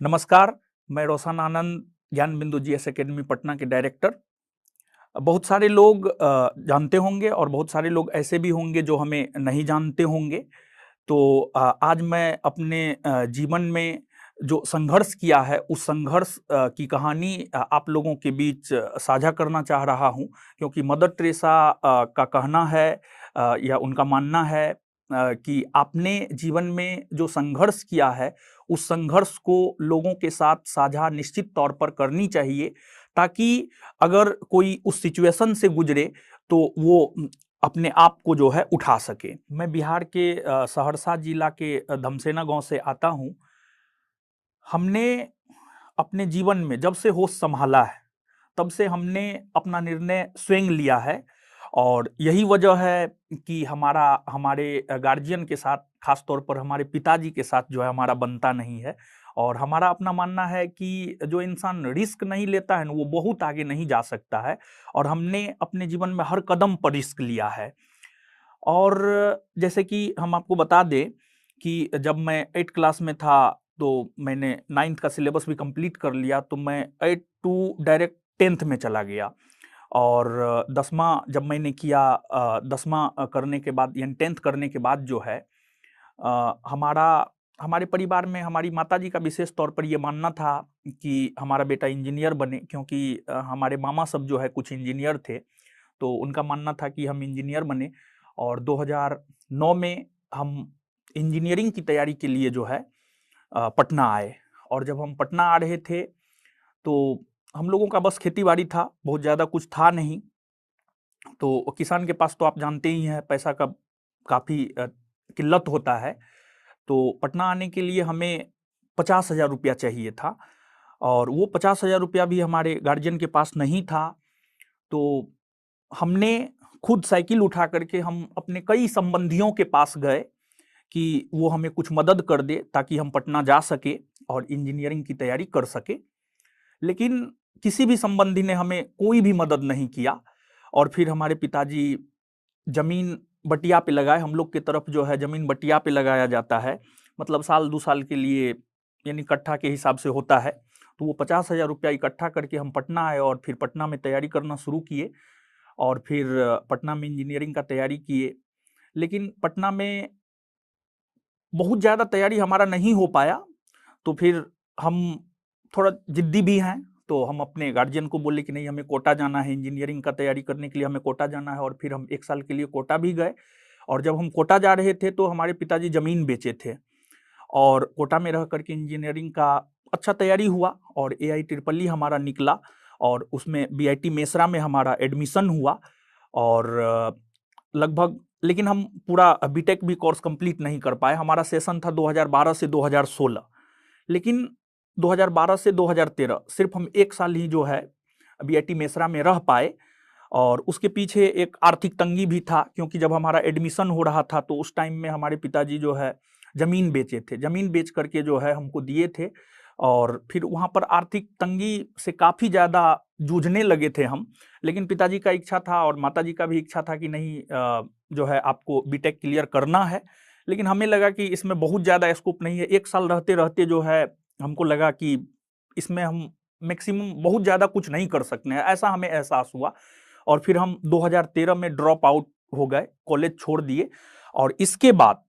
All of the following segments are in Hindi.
नमस्कार, मैं रोशन आनंद, ज्ञान बिंदु जीएस एकेडमी पटना के डायरेक्टर। बहुत सारे लोग जानते होंगे और बहुत सारे लोग ऐसे भी होंगे जो हमें नहीं जानते होंगे। तो आज मैं अपने जीवन में जो संघर्ष किया है, उस संघर्ष की कहानी आप लोगों के बीच साझा करना चाह रहा हूँ, क्योंकि मदर टेरेसा का कहना है या उनका मानना है कि आपने जीवन में जो संघर्ष किया है, उस संघर्ष को लोगों के साथ साझा निश्चित तौर पर करनी चाहिए, ताकि अगर कोई उस सिचुएशन से गुजरे तो वो अपने आप को जो है उठा सके। मैं बिहार के सहरसा जिला के धमसेना गांव से आता हूं। हमने अपने जीवन में जब से होश संभाला है, तब से हमने अपना निर्णय स्वयं लिया है। और यही वजह है कि हमारे गार्जियन के साथ, खास तौर पर हमारे पिताजी के साथ जो है हमारा बनता नहीं है। और हमारा अपना मानना है कि जो इंसान रिस्क नहीं लेता है ना, वो बहुत आगे नहीं जा सकता है। और हमने अपने जीवन में हर कदम पर रिस्क लिया है। और जैसे कि हम आपको बता दें कि जब मैं 8 क्लास में था, तो मैंने 9th का सिलेबस भी कंप्लीट कर लिया, तो मैं 8 टू डायरेक्ट 10th में चला गया। और 10वां जब मैंने किया, 10वां करने के बाद यानी 10th करने के बाद जो है हमारा हमारे परिवार में हमारी माताजी का विशेष तौर पर ये मानना था कि हमारा बेटा इंजीनियर बने, क्योंकि हमारे मामा सब जो है कुछ इंजीनियर थे। तो उनका मानना था कि हम इंजीनियर बने। और 2009 में हम इंजीनियरिंग की तैयारी के लिए जो है पटना आए। और जब हम पटना आ रहे थे, तो हम लोगों का बस खेती बाड़ी था, बहुत ज़्यादा कुछ था नहीं। तो किसान के पास तो आप जानते ही हैं, पैसा का काफ़ी किल्लत होता है। तो पटना आने के लिए हमें 50,000 रुपया चाहिए था, और वो 50,000 रुपया भी हमारे गार्जियन के पास नहीं था। तो हमने खुद साइकिल उठा करके हम अपने कई संबंधियों के पास गए कि वो हमें कुछ मदद कर दे, ताकि हम पटना जा सके और इंजीनियरिंग की तैयारी कर सके। लेकिन किसी भी संबंधी ने हमें कोई भी मदद नहीं किया। और फिर हमारे पिताजी जमीन बटिया पे लगाए। हम लोग की तरफ जो है जमीन बटिया पे लगाया जाता है, मतलब साल 2 साल के लिए, यानी कट्ठा के हिसाब से होता है। तो वो 50,000 रुपया इकट्ठा करके हम पटना आए और फिर पटना में तैयारी करना शुरू किए। और फिर पटना में इंजीनियरिंग का तैयारी किए। लेकिन पटना में बहुत ज़्यादा तैयारी हमारा नहीं हो पाया। तो फिर हम थोड़ा जिद्दी भी हैं, तो हम अपने गार्जियन को बोले कि नहीं, हमें कोटा जाना है, इंजीनियरिंग का तैयारी करने के लिए हमें कोटा जाना है। और फिर हम 1 साल के लिए कोटा भी गए। और जब हम कोटा जा रहे थे, तो हमारे पिताजी ज़मीन बेचे थे। और कोटा में रह करके इंजीनियरिंग का अच्छा तैयारी हुआ, और AIEEE हमारा निकला, और उसमें BIT मेसरा में हमारा एडमिशन हुआ। और लगभग, लेकिन हम पूरा बीटेक भी कोर्स कंप्लीट नहीं कर पाए। हमारा सेशन था 2012 से 2016, लेकिन 2012 से 2013 सिर्फ हम 1 साल ही जो है BIT मेसरा में रह पाए। और उसके पीछे एक आर्थिक तंगी भी था, क्योंकि जब हमारा एडमिशन हो रहा था, तो उस टाइम में हमारे पिताजी जो है ज़मीन बेचे थे, ज़मीन बेच करके जो है हमको दिए थे। और फिर वहाँ पर आर्थिक तंगी से काफ़ी ज़्यादा जूझने लगे थे हम। लेकिन पिताजी का इच्छा था और माताजी का भी इच्छा था कि नहीं, जो है आपको बीटेक क्लियर करना है। लेकिन हमें लगा कि इसमें बहुत ज़्यादा स्कोप नहीं है। 1 साल रहते रहते जो है हमको लगा कि इसमें हम मैक्सिमम बहुत ज़्यादा कुछ नहीं कर सकते हैं, ऐसा हमें एहसास हुआ। और फिर हम 2013 में ड्रॉप आउट हो गए, कॉलेज छोड़ दिए। और इसके बाद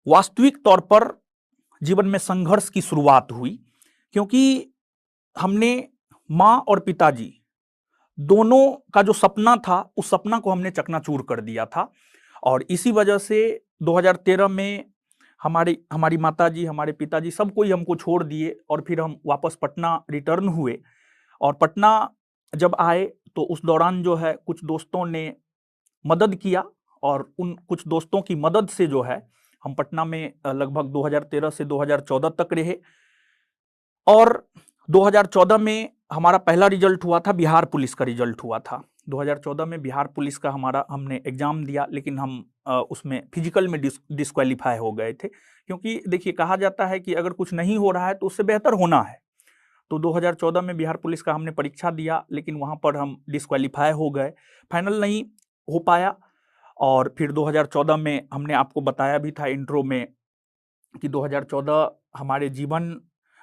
वास्तविक तौर पर जीवन में संघर्ष की शुरुआत हुई, क्योंकि हमने, माँ और पिताजी दोनों का जो सपना था, उस सपना को हमने चकनाचूर कर दिया था। और इसी वजह से 2013 में हमारी माताजी, हमारे पिताजी, सब कोई हमको छोड़ दिए। और फिर हम वापस पटना रिटर्न हुए। और पटना जब आए, तो उस दौरान जो है कुछ दोस्तों ने मदद किया, और उन कुछ दोस्तों की मदद से जो है हम पटना में लगभग 2013 से 2014 तक रहे। और 2014 में हमारा पहला रिजल्ट हुआ था, बिहार पुलिस का रिजल्ट हुआ था। 2014 में बिहार पुलिस का हमने एग्जाम दिया, लेकिन हम उसमें फिजिकल में डिस्क्वालीफाई हो गए थे। क्योंकि देखिए, कहा जाता है कि अगर कुछ नहीं हो रहा है तो उससे बेहतर होना है। तो 2014 में बिहार पुलिस का हमने परीक्षा दिया, लेकिन वहाँ पर हम डिस्क्वालीफाई हो गए, फाइनल नहीं हो पाया। और फिर 2014 में हमने आपको बताया भी था इंट्रो में कि 2014 हमारे जीवन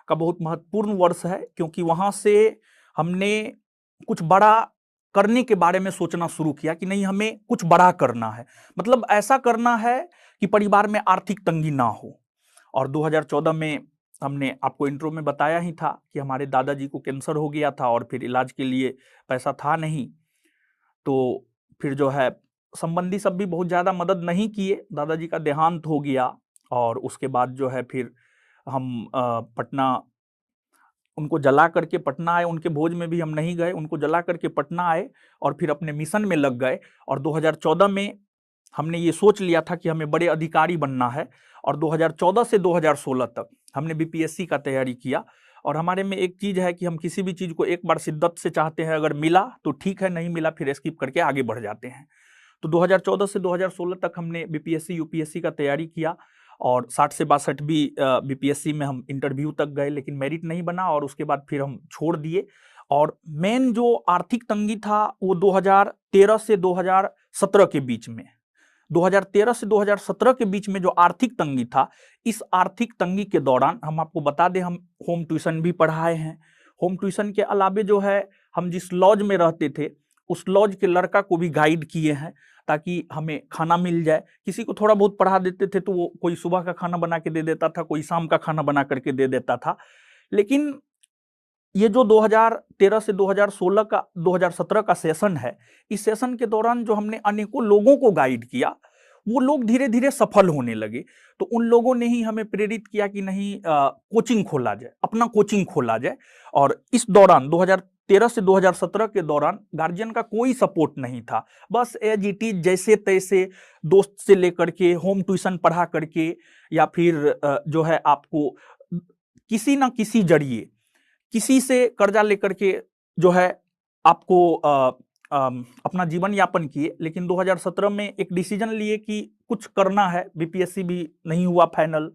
का बहुत महत्वपूर्ण वर्ष है, क्योंकि वहां से हमने कुछ बड़ा करने के बारे में सोचना शुरू किया कि नहीं, हमें कुछ बड़ा करना है, मतलब ऐसा करना है कि परिवार में आर्थिक तंगी ना हो। और 2014 में हमने आपको इंट्रो में बताया ही था कि हमारे दादाजी को कैंसर हो गया था और फिर इलाज के लिए पैसा था नहीं, तो फिर जो है संबंधी सब भी बहुत ज़्यादा मदद नहीं किए, दादाजी का देहांत हो गया। और उसके बाद जो है फिर हम पटना, उनको जला करके पटना आए, उनके भोज में भी हम नहीं गए, उनको जला करके पटना आए और फिर अपने मिशन में लग गए। और 2014 में हमने ये सोच लिया था कि हमें बड़े अधिकारी बनना है, और 2014 से 2016 तक हमने बीपीएससी का तैयारी किया। और हमारे में एक चीज़ है कि हम किसी भी चीज़ को एक बार शिद्दत से चाहते हैं, अगर मिला तो ठीक है, नहीं मिला फिर स्किप करके आगे बढ़ जाते हैं। तो 2014 से 2016 तक हमने बीपीएससी यूपीएससी का तैयारी किया, और 60 से 62 भी बीपीएससी में हम इंटरव्यू तक गए, लेकिन मेरिट नहीं बना, और उसके बाद फिर हम छोड़ दिए। और मेन जो आर्थिक तंगी था वो 2013 से 2017 के बीच में, 2013 से 2017 के बीच में जो आर्थिक तंगी था, इस आर्थिक तंगी के दौरान हम आपको बता दें, हम होम ट्यूशन भी पढ़ाए हैं। होम ट्यूशन के अलावे जो है, हम जिस लॉज में रहते थे उस लॉज के लड़का को भी गाइड किए हैं ताकि हमें खाना मिल जाए। किसी को थोड़ा बहुत पढ़ा देते थे तो वो कोई सुबह का खाना बना के दे देता था, कोई शाम का खाना बना करके दे देता था। लेकिन ये जो 2013 से 2017 का सेशन है, इस सेशन के दौरान जो हमने अनेकों लोगों को गाइड किया, वो लोग धीरे धीरे सफल होने लगे। तो उन लोगों ने ही हमें प्रेरित किया कि नहीं, कोचिंग खोला जाए, अपना कोचिंग खोला जाए। और इस दौरान 2013 से 2017 के दौरान गार्जियन का कोई सपोर्ट नहीं था, बस एज इट इज जैसे तैसे दोस्त से लेकर के होम ट्यूशन पढ़ा करके, या फिर जो है आपको किसी ना किसी जरिए किसी से कर्जा लेकर के जो है आपको अपना जीवन यापन किए। लेकिन 2017 में एक डिसीजन लिए कि कुछ करना है, बीपीएससी भी नहीं हुआ फाइनल,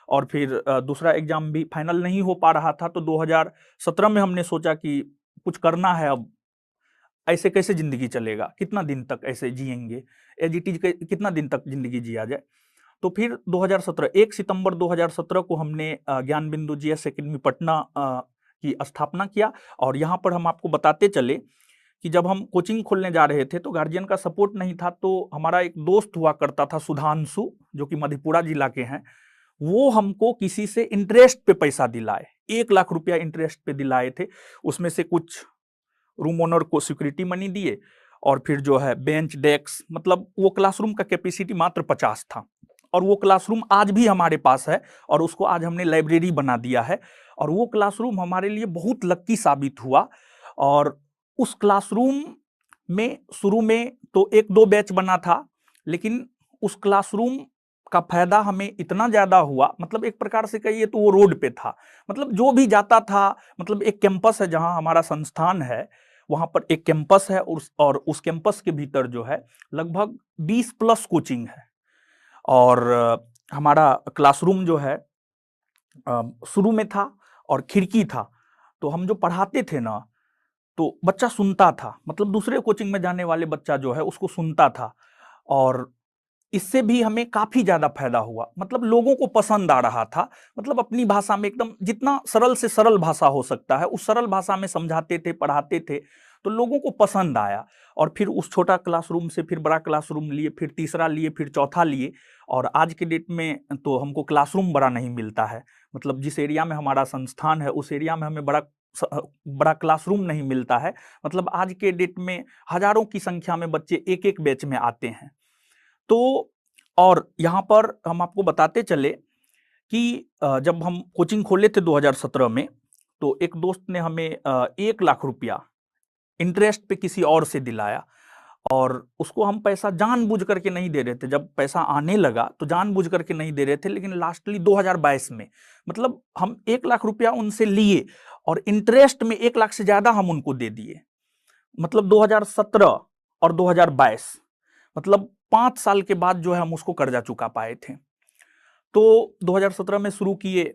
और फिर दूसरा एग्जाम भी फाइनल नहीं हो पा रहा था। तो 2017 में हमने सोचा कि कुछ करना है, अब ऐसे कैसे जिंदगी चलेगा, कितना दिन तक ऐसे जिएंगे, एज इट इज कितना दिन तक जिंदगी जिया जाए। तो फिर 2017 1 सितंबर 2017 को हमने ज्ञान बिंदु जीएस एकेडमी पटना की स्थापना किया। और यहाँ पर हम आपको बताते चले कि जब हम कोचिंग खोलने जा रहे थे तो गार्जियन का सपोर्ट नहीं था। तो हमारा एक दोस्त हुआ करता था सुधांशु, जो कि मधेपुरा जिला के हैं, वो हमको किसी से इंटरेस्ट पे पैसा दिलाए, 1 लाख रुपया इंटरेस्ट पे दिलाए थे। उसमें से कुछ रूम ओनर को सिक्योरिटी मनी दिए, और फिर जो है बेंच डेस्क, मतलब वो क्लासरूम का कैपेसिटी मात्र 50 था, और वो क्लासरूम आज भी हमारे पास है, और उसको आज हमने लाइब्रेरी बना दिया है। और वो क्लासरूम हमारे लिए बहुत लक्की साबित हुआ। और उस क्लासरूम में शुरू में तो 1-2 बैच बना था, लेकिन उस क्लासरूम का फायदा हमें इतना ज्यादा हुआ, मतलब एक प्रकार से कहिए तो वो रोड पे था, मतलब जो भी जाता था, मतलब एक कैंपस है जहां हमारा संस्थान है, वहां पर एक कैंपस है, और उस कैंपस के भीतर जो है लगभग 20+ कोचिंग है। और हमारा क्लासरूम जो है शुरू में था और खिड़की था, तो हम जो पढ़ाते थे ना, तो बच्चा सुनता था, मतलब दूसरे कोचिंग में जाने वाले बच्चा जो है उसको सुनता था। और इससे भी हमें काफी ज्यादा फायदा हुआ, मतलब लोगों को पसंद आ रहा था, मतलब अपनी भाषा में एकदम जितना सरल से सरल भाषा हो सकता है उस सरल भाषा में समझाते थे, पढ़ाते थे, तो लोगों को पसंद आया। और फिर उस छोटा क्लासरूम से फिर बड़ा क्लासरूम लिए, फिर तीसरा लिए, फिर चौथा लिए। और आज के डेट में तो हमको क्लासरूम बड़ा नहीं मिलता है, मतलब जिस एरिया में हमारा संस्थान है उस एरिया में हमें बड़ा क्लासरूम नहीं मिलता है। मतलब आज के डेट में हजारों की संख्या में बच्चे एक एक बैच में आते हैं। तो और यहाँ पर हम आपको बताते चले कि जब हम कोचिंग खोले थे 2017 में, तो एक दोस्त ने हमें 1 लाख रुपया इंटरेस्ट पे किसी और से दिलाया, और उसको हम पैसा जानबूझ करके नहीं दे रहे थे। जब पैसा आने लगा तो जानबूझ करके नहीं दे रहे थे, लेकिन लास्टली 2022 में, मतलब हम 1 लाख रुपया उनसे लिए और इंटरेस्ट में 1 लाख से ज्यादा हम उनको दे दिए। मतलब 2017 और 2022, मतलब 5 साल के बाद जो है हम उसको कर्जा चुका पाए थे। तो 2017 में शुरू किए,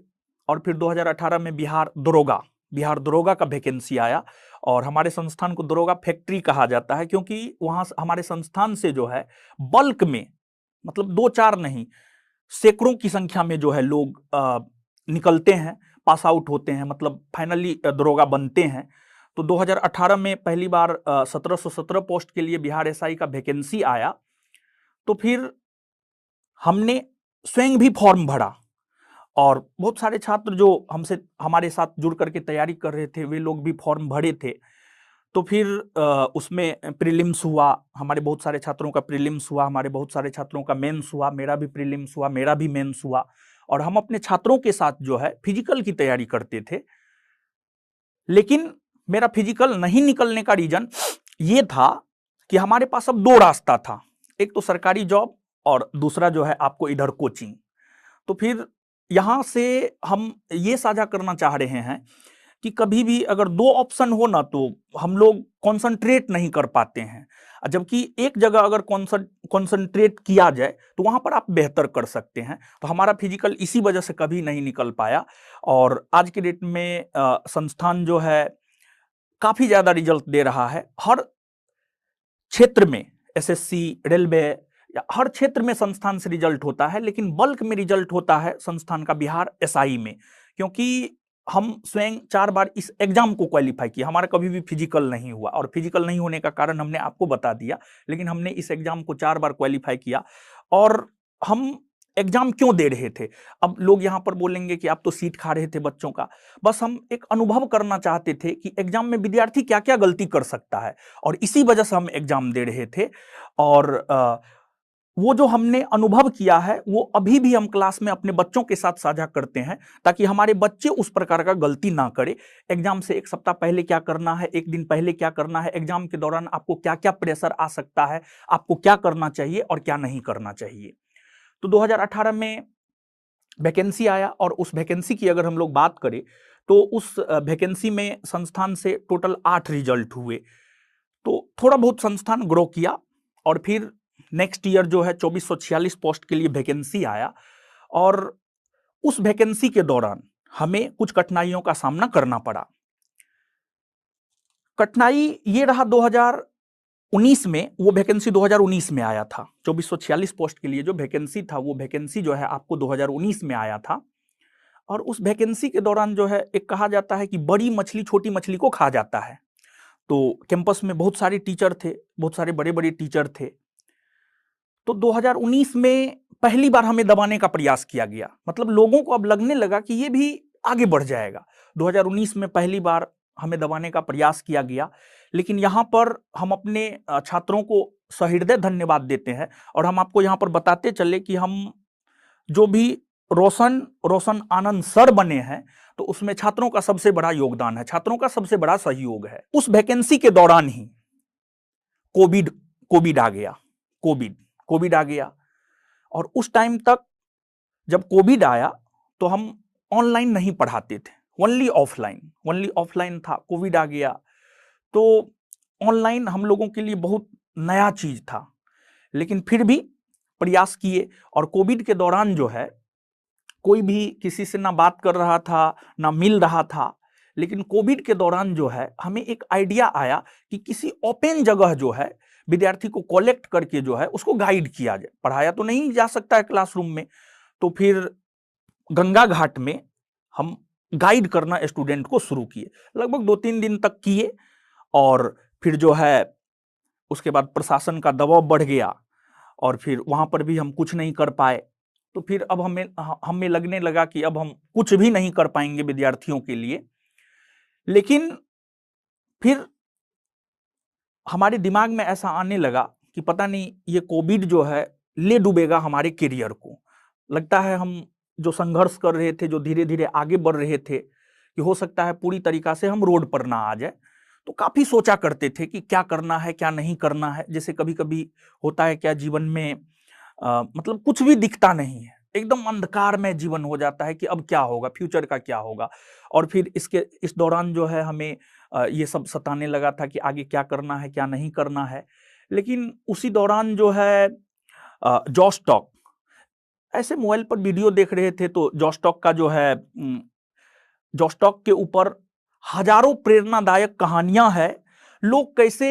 और फिर 2018 में बिहार दरोगा का वैकेंसी आया, और हमारे संस्थान को दरोगा फैक्ट्री कहा जाता है, क्योंकि वहां हमारे संस्थान से जो है बल्क में, मतलब 2-4 नहीं, सैकड़ों की संख्या में जो है लोग निकलते हैं। पास आउट होते हैं, मतलब फाइनली दरोगा बनते हैं। तो 2018 में पहली बार 1717 पोस्ट के लिए बिहार एसआई का वैकेंसी आया। तो फिर हमने स्वयं भी फॉर्म भरा और बहुत सारे छात्र जो हमारे साथ जुड़ करके तैयारी कर रहे थे वे लोग भी फॉर्म भरे थे। तो फिर उसमें प्रीलिम्स हुआ, हमारे बहुत सारे छात्रों का प्रीलिम्स हुआ, हमारे बहुत सारे छात्रों का मेंस हुआ, मेरा भी प्रीलिम्स हुआ, मेरा भी मेंस हुआ। और हम अपने छात्रों के साथ जो है फिजिकल की तैयारी करते थे। लेकिन मेरा फिजिकल नहीं निकलने का रीजन ये था कि हमारे पास अब दो रास्ता था, एक तो सरकारी जॉब और दूसरा जो है आपको इधर कोचिंग। तो फिर यहां से हम ये साझा करना चाह रहे हैं कि कभी भी अगर दो ऑप्शन हो ना तो हम लोग कॉन्सेंट्रेट नहीं कर पाते हैं, जबकि एक जगह अगर कॉन्सेंट्रेट किया जाए तो वहां पर आप बेहतर कर सकते हैं। तो हमारा फिजिकल इसी वजह से कभी नहीं निकल पाया। और आज के डेट में संस्थान जो है काफी ज्यादा रिजल्ट दे रहा है। हर क्षेत्र में एसएससी, रेलवे या हर क्षेत्र में संस्थान से रिजल्ट होता है, लेकिन बल्क में रिजल्ट होता है संस्थान का बिहार एसआई में, क्योंकि हम स्वयं 4 बार इस एग्जाम को क्वालिफाई किया। हमारा कभी भी फिजिकल नहीं हुआ और फिजिकल नहीं होने का कारण हमने आपको बता दिया, लेकिन हमने इस एग्जाम को 4 बार क्वालिफाई किया। और हम एग्जाम क्यों दे रहे थे? अब लोग यहां पर बोलेंगे कि आप तो सीट खा रहे थे बच्चों का। बस हम एक अनुभव करना चाहते थे कि एग्जाम में विद्यार्थी क्या क्या गलती कर सकता है, और इसी वजह से हम एग्जाम दे रहे थे। और वो जो हमने अनुभव किया है वो अभी भी हम क्लास में अपने बच्चों के साथ साझा करते हैं, ताकि हमारे बच्चे उस प्रकार का गलती ना करें। एग्जाम से एक सप्ताह पहले क्या करना है, एक दिन पहले क्या करना है, एग्जाम के दौरान आपको क्या क्या प्रेशर आ सकता है, आपको क्या करना चाहिए और क्या नहीं करना चाहिए। तो 2018 में वैकेंसी आया, और उस वैकेंसी की अगर हम लोग बात करें तो उस वैकेंसी में संस्थान से टोटल 8 रिजल्ट हुए। तो थोड़ा बहुत संस्थान ग्रो किया, और फिर नेक्स्ट ईयर जो है 2446 पोस्ट के लिए वैकेंसी आया। और उस वैकेंसी के दौरान हमें कुछ कठिनाइयों का सामना करना पड़ा। कठिनाई ये रहा 2019 में, वो वैकेंसी 2019 में आया था। 2446 पोस्ट के लिए जो वैकेंसी था वो वैकेंसी जो है आपको 2019 में आया था। और उस वैकेंसी के दौरान जो है एक कहा जाता है कि बड़ी मछली छोटी मछली को खा जाता है। तो कैंपस में बहुत सारे टीचर थे, बहुत सारे बड़े बड़े टीचर थे। तो 2019 में पहली बार हमें दबाने का प्रयास किया गया, मतलब लोगों को अब लगने लगा कि ये भी आगे बढ़ जाएगा। 2019 में पहली बार हमें दबाने का प्रयास किया गया, लेकिन यहाँ पर हम अपने छात्रों को सहृदय धन्यवाद देते हैं। और हम आपको यहाँ पर बताते चले कि हम जो भी रोशन आनंद सर बने हैं, तो उसमें छात्रों का सबसे बड़ा योगदान है, छात्रों का सबसे बड़ा सहयोग है। उस वैकेंसी के दौरान ही कोविड आ गया। कोविड आ गया, और उस टाइम तक जब कोविड आया तो हम ऑनलाइन नहीं पढ़ाते थे, ओनली ऑफलाइन था। कोविड आ गया तो ऑनलाइन हम लोगों के लिए बहुत नया चीज था, लेकिन फिर भी प्रयास किए। और कोविड के दौरान जो है कोई भी किसी से ना बात कर रहा था, ना मिल रहा था। लेकिन कोविड के दौरान जो है हमें एक आइडिया आया कि किसी ओपन जगह जो है विद्यार्थी को कलेक्ट करके जो है उसको गाइड किया जाए। पढ़ाया तो नहीं जा सकता है क्लासरूम में, तो फिर गंगा घाट में हम गाइड करना स्टूडेंट को शुरू किए। लगभग 2-3 दिन तक किए, और फिर जो है उसके बाद प्रशासन का दबाव बढ़ गया, और फिर वहां पर भी हम कुछ नहीं कर पाए। तो फिर अब हमें लगने लगा कि अब हम कुछ भी नहीं कर पाएंगे विद्यार्थियों के लिए। लेकिन फिर हमारे दिमाग में ऐसा आने लगा कि पता नहीं ये कोविड जो है ले डूबेगा हमारे करियर को। लगता है हम जो संघर्ष कर रहे थे, जो धीरे धीरे आगे बढ़ रहे थे, कि हो सकता है पूरी तरीका से हम रोड पर ना आ जाए। तो काफी सोचा करते थे कि क्या करना है क्या नहीं करना है। जैसे कभी कभी होता है क्या जीवन में, मतलब कुछ भी दिखता नहीं है, एकदम अंधकार में जीवन हो जाता है कि अब क्या होगा, फ्यूचर का क्या होगा। और फिर इस दौरान जो है हमें ये सब सताने लगा था कि आगे क्या करना है क्या नहीं करना है। लेकिन उसी दौरान जो है जॉश टॉक, ऐसे मोबाइल पर वीडियो देख रहे थे, तो जॉश टॉक का जो है जॉश टॉक के ऊपर हजारों प्रेरणादायक कहानियां हैं। लोग कैसे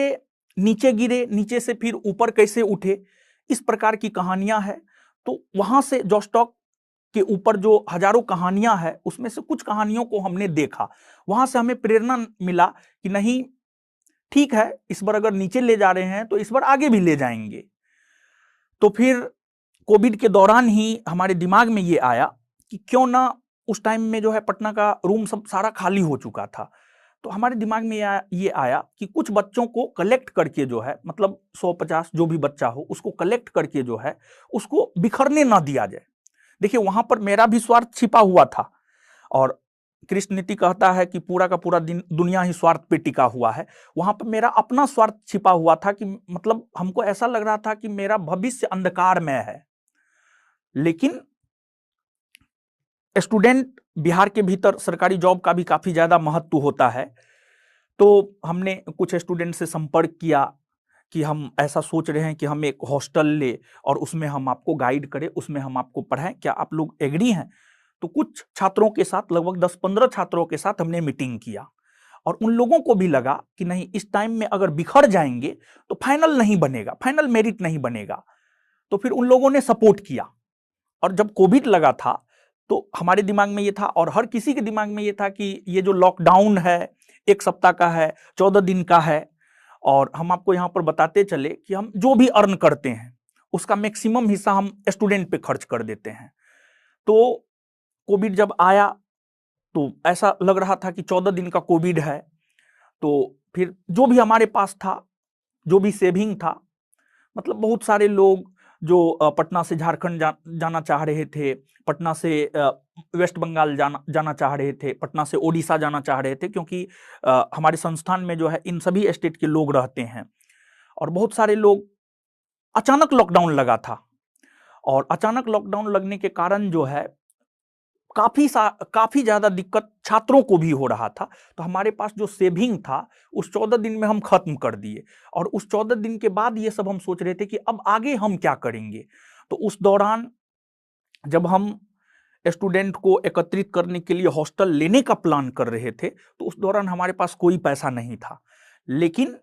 नीचे गिरे, नीचे से फिर ऊपर कैसे उठे, इस प्रकार की कहानियां हैं। तो वहां से जॉश टॉक के ऊपर जो हजारों कहानियां हैं, उसमें से कुछ कहानियों को हमने देखा, वहां से हमें प्रेरणा मिला कि नहीं, ठीक है, इस बार अगर नीचे ले जा रहे हैं तो इस बार आगे भी ले जाएंगे। तो फिर कोविड के दौरान ही हमारे दिमाग में ये आया कि क्यों ना, उस टाइम में जो है पटना का रूम सब सारा खाली हो चुका था, तो हमारे दिमाग में ये आया कि कुछ बच्चों को कलेक्ट करके जो है, मतलब 100-50 जो भी बच्चा हो उसको कलेक्ट करके जो है उसको बिखरने ना दिया जाए। देखिए, वहां पर मेरा भी स्वार्थ छिपा हुआ था, और कृष्ण नीति कहता है कि पूरा का पूरा दुनिया ही स्वार्थ पे टिका हुआ है। वहां पर मेरा अपना स्वार्थ छिपा हुआ था कि मतलब हमको ऐसा लग रहा था कि मेरा भविष्य अंधकारमय है। लेकिन स्टूडेंट, बिहार के भीतर सरकारी जॉब का भी काफी ज्यादा महत्व होता है, तो हमने कुछ स्टूडेंट से संपर्क किया कि हम ऐसा सोच रहे हैं कि हम एक हॉस्टल ले और उसमें हम आपको गाइड करें, उसमें हम आपको पढ़ाएं, क्या आप लोग एग्री हैं? तो कुछ छात्रों के साथ, लगभग 10-15 छात्रों के साथ हमने मीटिंग किया, और उन लोगों को भी लगा कि नहीं, इस टाइम में अगर बिखर जाएंगे तो फाइनल नहीं बनेगा, फाइनल मेरिट नहीं बनेगा। तो फिर उन लोगों ने सपोर्ट किया। और जब कोविड लगा था तो हमारे दिमाग में ये था, और हर किसी के दिमाग में ये था कि ये जो लॉकडाउन है, 1 सप्ताह का है, 14 दिन का है, और हम आपको यहाँ पर बताते चले कि हम जो भी अर्न करते हैं उसका मैक्सिमम हिस्सा हम स्टूडेंट पे खर्च कर देते हैं। तो कोविड जब आया तो ऐसा लग रहा था कि 14 दिन का कोविड है, तो फिर जो भी हमारे पास था, जो भी सेविंग था, मतलब बहुत सारे लोग जो पटना से झारखंड जाना चाह रहे थे, पटना से वेस्ट बंगाल जाना चाह रहे थे, पटना से ओडिशा जाना चाह रहे थे, क्योंकि हमारे संस्थान में जो है इन सभी स्टेट के लोग रहते हैं। और बहुत सारे लोग, अचानक लॉकडाउन लगा था, और अचानक लॉकडाउन लगने के कारण जो है काफी ज्यादा दिक्कत छात्रों को भी हो रहा था। तो हमारे पास जो सेविंग था उस 14 दिन में हम खत्म कर दिए, और उस 14 दिन के बाद ये सब हम सोच रहे थे कि अब आगे हम क्या करेंगे। तो उस दौरान जब हम स्टूडेंट को एकत्रित करने के लिए हॉस्टल लेने का प्लान कर रहे थे, तो उस दौरान हमारे पास कोई पैसा नहीं था। लेकिन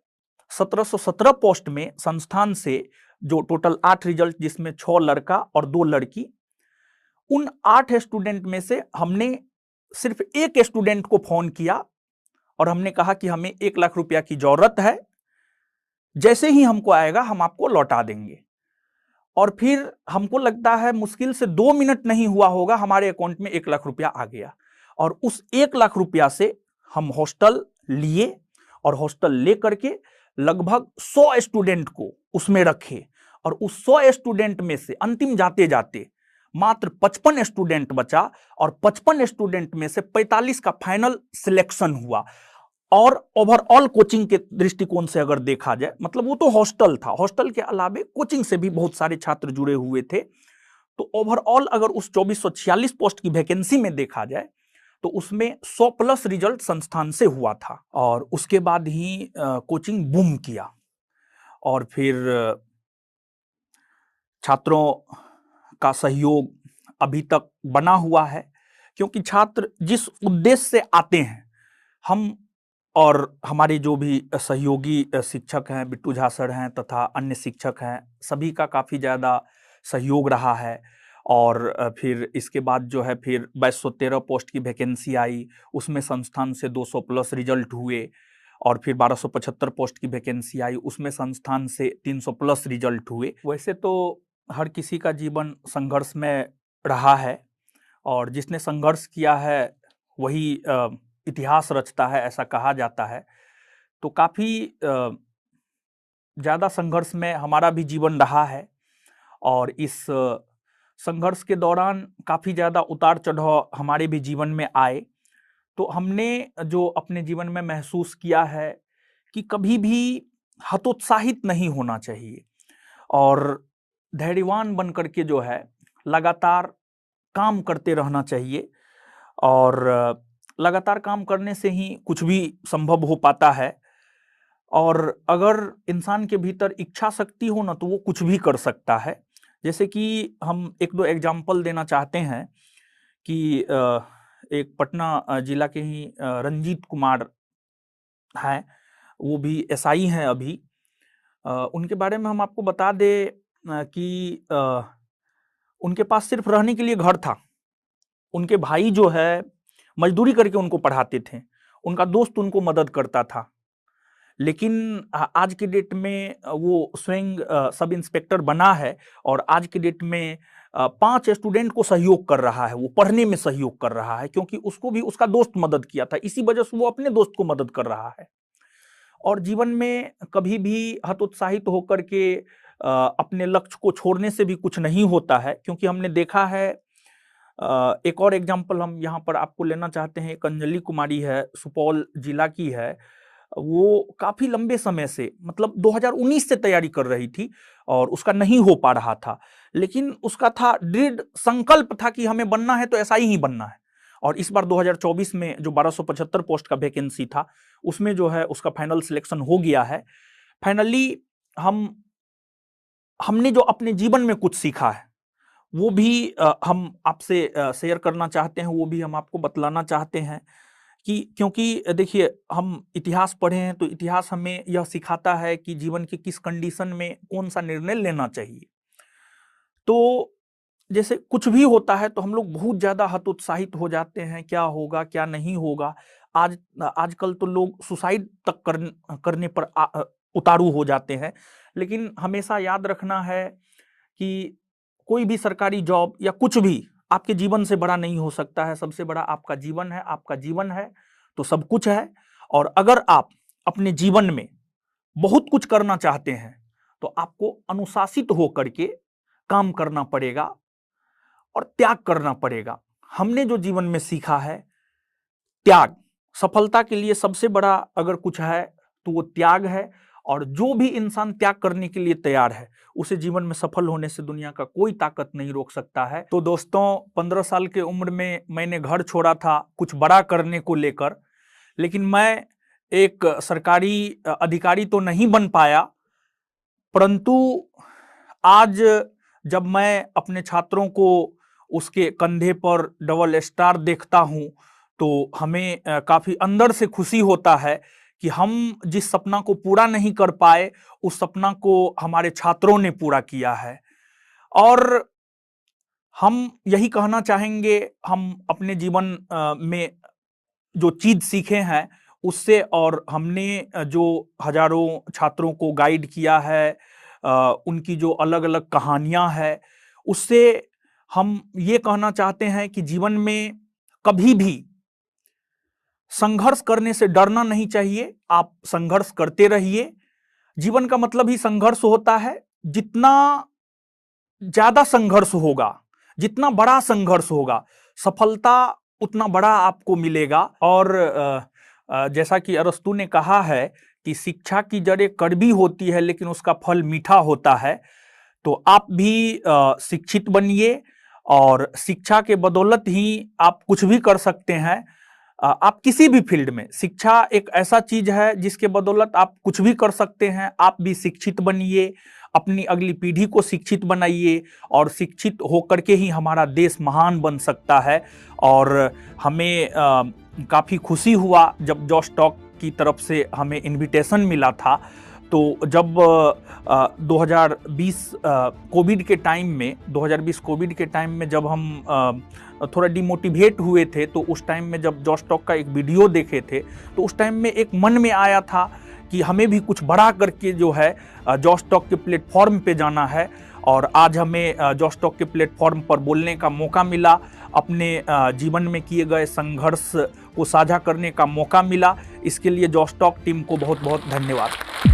1717 पोस्ट में संस्थान से जो टोटल 8 रिजल्ट, जिसमें 6 लड़का और 2 लड़की, उन 8 स्टूडेंट में से हमने सिर्फ एक स्टूडेंट को फोन किया और हमने कहा कि हमें 1 लाख रुपया की जरूरत है, जैसे ही हमको आएगा हम आपको लौटा देंगे। और फिर हमको लगता है मुश्किल से 2 मिनट नहीं हुआ होगा, हमारे अकाउंट में 1 लाख रुपया आ गया। और उस 1 लाख रुपया से हम हॉस्टल लिए, और हॉस्टल ले करके लगभग 100 स्टूडेंट को उसमें रखे, और उस 100 स्टूडेंट में से अंतिम जाते जाते मात्र 55 स्टूडेंट बचा, और 55 स्टूडेंट में से 45 का फाइनल सिलेक्शन हुआ। और ओवरऑल कोचिंग के दृष्टिकोण से अगर देखा जाए, मतलब वो तो हॉस्टल था, हॉस्टल के अलावे कोचिंग से भी बहुत सारे छात्र जुड़े हुए थे, तो ओवरऑल अगर उस 2446 पोस्ट की वैकेंसी में देखा जाए तो उसमें 100+ रिजल्ट संस्थान से हुआ था। और उसके बाद ही कोचिंग बूम किया, और फिर छात्रों का सहयोग अभी तक बना हुआ है, क्योंकि छात्र जिस उद्देश्य से आते हैं, हम और हमारे जो भी सहयोगी शिक्षक हैं, बिट्टू झा सर हैं तथा अन्य शिक्षक हैं, सभी का काफ़ी ज़्यादा सहयोग रहा है। और फिर इसके बाद जो है फिर 2213 पोस्ट की वैकेंसी आई, उसमें संस्थान से 200+ रिजल्ट हुए, और फिर 1275 पोस्ट की वैकेंसी आई, उसमें संस्थान से 300+ रिजल्ट हुए। वैसे तो हर किसी का जीवन संघर्ष में रहा है, और जिसने संघर्ष किया है वही इतिहास रचता है, ऐसा कहा जाता है। तो काफ़ी ज़्यादा संघर्ष में हमारा भी जीवन रहा है, और इस संघर्ष के दौरान काफ़ी ज़्यादा उतार चढ़ाव हमारे भी जीवन में आए। तो हमने जो अपने जीवन में महसूस किया है कि कभी भी हतोत्साहित नहीं होना चाहिए, और धैर्यवान बन करके जो है लगातार काम करते रहना चाहिए, और लगातार काम करने से ही कुछ भी संभव हो पाता है। और अगर इंसान के भीतर इच्छा शक्ति हो ना, तो वो कुछ भी कर सकता है। जैसे कि हम 1-2 एग्जाम्पल देना चाहते हैं कि एक पटना जिला के ही रंजीत कुमार हैं, वो भी एसआई हैं अभी। उनके बारे में हम आपको बता दें कि उनके पास सिर्फ रहने के लिए घर था, उनके भाई जो है मजदूरी करके उनको पढ़ाते थे, उनका दोस्त उनको मदद करता था। लेकिन आज की डेट में वो स्वयं सब इंस्पेक्टर बना है और आज की डेट में 5 स्टूडेंट को सहयोग कर रहा है, वो पढ़ने में सहयोग कर रहा है, क्योंकि उसको भी उसका दोस्त मदद किया था, इसी वजह से वो अपने दोस्त को मदद कर रहा है। और जीवन में कभी भी हतोत्साहित होकर के अपने लक्ष्य को छोड़ने से भी कुछ नहीं होता है, क्योंकि हमने देखा है। एक और एग्जाम्पल हम यहाँ पर आपको लेना चाहते हैं। एक अंजलि कुमारी है, सुपौल जिला की है। वो काफी लंबे समय से, मतलब 2019 से तैयारी कर रही थी और उसका नहीं हो पा रहा था, लेकिन उसका था दृढ़ संकल्प था कि हमें बनना है तो ऐसा ही बनना है। और इस बार 2024 में जो 1275 पोस्ट का वैकेंसी था, उसमें जो है उसका फाइनल सिलेक्शन हो गया है। फाइनली हमने जो अपने जीवन में कुछ सीखा है वो भी हम आपसे शेयर करना चाहते हैं, वो भी हम आपको बतलाना चाहते हैं कि, क्योंकि देखिए हम इतिहास पढ़े हैं तो इतिहास हमें यह सिखाता है कि जीवन के किस कंडीशन में कौन सा निर्णय लेना चाहिए। तो जैसे कुछ भी होता है तो हम लोग बहुत ज्यादा हतोत्साहित हो जाते हैं, क्या होगा क्या नहीं होगा। आजकल तो लोग सुसाइड तक करने पर उतारू हो जाते हैं। लेकिन हमेशा याद रखना है कि कोई भी सरकारी जॉब या कुछ भी आपके जीवन से बड़ा नहीं हो सकता है। सबसे बड़ा आपका जीवन है, आपका जीवन है तो सब कुछ है। और अगर आप अपने जीवन में बहुत कुछ करना चाहते हैं तो आपको अनुशासित होकर के काम करना पड़ेगा और त्याग करना पड़ेगा। हमने जो जीवन में सीखा है, त्याग सफलता के लिए सबसे बड़ा अगर कुछ है तो वो त्याग है। और जो भी इंसान त्याग करने के लिए तैयार है उसे जीवन में सफल होने से दुनिया का कोई ताकत नहीं रोक सकता है। तो दोस्तों, 15 साल की उम्र में मैंने घर छोड़ा था कुछ बड़ा करने को लेकर, लेकिन मैं एक सरकारी अधिकारी तो नहीं बन पाया, परंतु आज जब मैं अपने छात्रों को उसके कंधे पर डबल स्टार देखता हूं तो हमें काफी अंदर से खुशी होता है कि हम जिस सपना को पूरा नहीं कर पाए उस सपना को हमारे छात्रों ने पूरा किया है। और हम यही कहना चाहेंगे, हम अपने जीवन में जो चीज सीखे हैं उससे, और हमने जो हजारों छात्रों को गाइड किया है, उनकी जो अलग अलग कहानियां हैं, उससे हम ये कहना चाहते हैं कि जीवन में कभी भी संघर्ष करने से डरना नहीं चाहिए। आप संघर्ष करते रहिए। जीवन का मतलब ही संघर्ष होता है। जितना ज्यादा संघर्ष होगा, जितना बड़ा संघर्ष होगा, सफलता उतना बड़ा आपको मिलेगा। और जैसा कि अरस्तु ने कहा है कि शिक्षा की जड़ें कड़वी होती है लेकिन उसका फल मीठा होता है। तो आप भी शिक्षित बनिए और शिक्षा के बदौलत ही आप कुछ भी कर सकते हैं। आप किसी भी फील्ड में, शिक्षा एक ऐसा चीज है जिसके बदौलत आप कुछ भी कर सकते हैं। आप भी शिक्षित बनिए, अपनी अगली पीढ़ी को शिक्षित बनाइए, और शिक्षित होकर के ही हमारा देश महान बन सकता है। और हमें काफ़ी खुशी हुआ जब जॉश टॉक की तरफ से हमें इनविटेशन मिला था। तो जब 2020 कोविड के टाइम में, 2020 कोविड के टाइम में जब हम थोड़ा डिमोटिवेट हुए थे, तो उस टाइम में जब जॉश टॉक का एक वीडियो देखे थे तो उस टाइम में एक मन में आया था कि हमें भी कुछ बड़ा करके जो है जॉश टॉक के प्लेटफॉर्म पे जाना है। और आज हमें जॉश टॉक के प्लेटफॉर्म पर बोलने का मौका मिला, अपने जीवन में किए गए संघर्ष को साझा करने का मौका मिला। इसके लिए जॉश टॉक टीम को बहुत बहुत धन्यवाद।